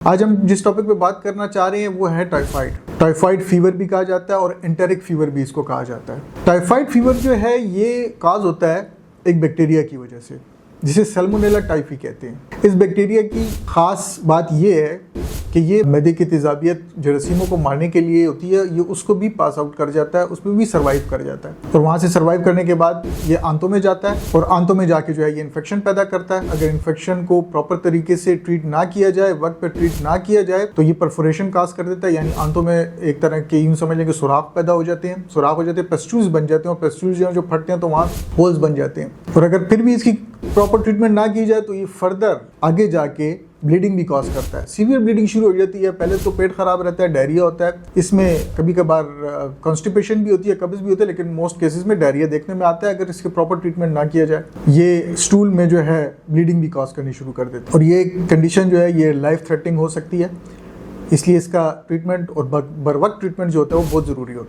आज हम जिस टॉपिक पे बात करना चाह रहे हैं वो है टाइफाइड। टाइफाइड फीवर भी कहा जाता है और एंटेरिक फीवर भी इसको कहा जाता है। टाइफाइड फीवर जो है ये काज होता है एक बैक्टीरिया की वजह से, जिसे सैल्मोनेला टाइफी कहते हैं। इस बैक्टीरिया की खास बात ये है कि ये मैदे की तेजाबियत जरासीमों को मारने के लिए होती है, ये उसको भी पास आउट कर जाता है, उसमें भी सर्वाइव कर जाता है। और वहाँ से सर्वाइव करने के बाद ये आंतों में जाता है और आंतों में जाके जो है ये इन्फेक्शन पैदा करता है। अगर इन्फेक्शन को प्रॉपर तरीके से ट्रीट ना किया जाए, वक्त पर ट्रीट ना किया जाए, तो ये परफोरेशन काज कर देता है, यानी आंतों में एक तरह के यूँ समझ लें कि सुराख पैदा हो जाते हैं, सुराख हो जाते हैं, पेस्ट्यूल्स बन जाते हैं और पेस्ट्यूल्स जो फटते हैं तो वहाँ होल्स बन जाते हैं। और अगर फिर भी इसकी प्रॉपर ट्रीटमेंट ना की जाए तो ये फर्दर आगे जाके ब्लीडिंग भी कॉज करता है। सीवियर ब्लीडिंग शुरू हो जाती है। पहले तो पेट खराब रहता है, डायरिया होता है, इसमें कभी कभार कॉन्स्टिपेशन भी होती है, कब्ज भी होता है, लेकिन मोस्ट केसेस में डायरिया देखने में आता है अगर इसके प्रॉपर ट्रीटमेंट ना किया जाए। ये स्टूल में जो है ब्लीडिंग भी कॉज करनी शुरू कर देती है और ये कंडीशन जो है ये लाइफ थ्रेटनिंग हो सकती है। इसलिए इसका ट्रीटमेंट और बर वक्त ट्रीटमेंट जो होता है वो बहुत ज़रूरी होता है।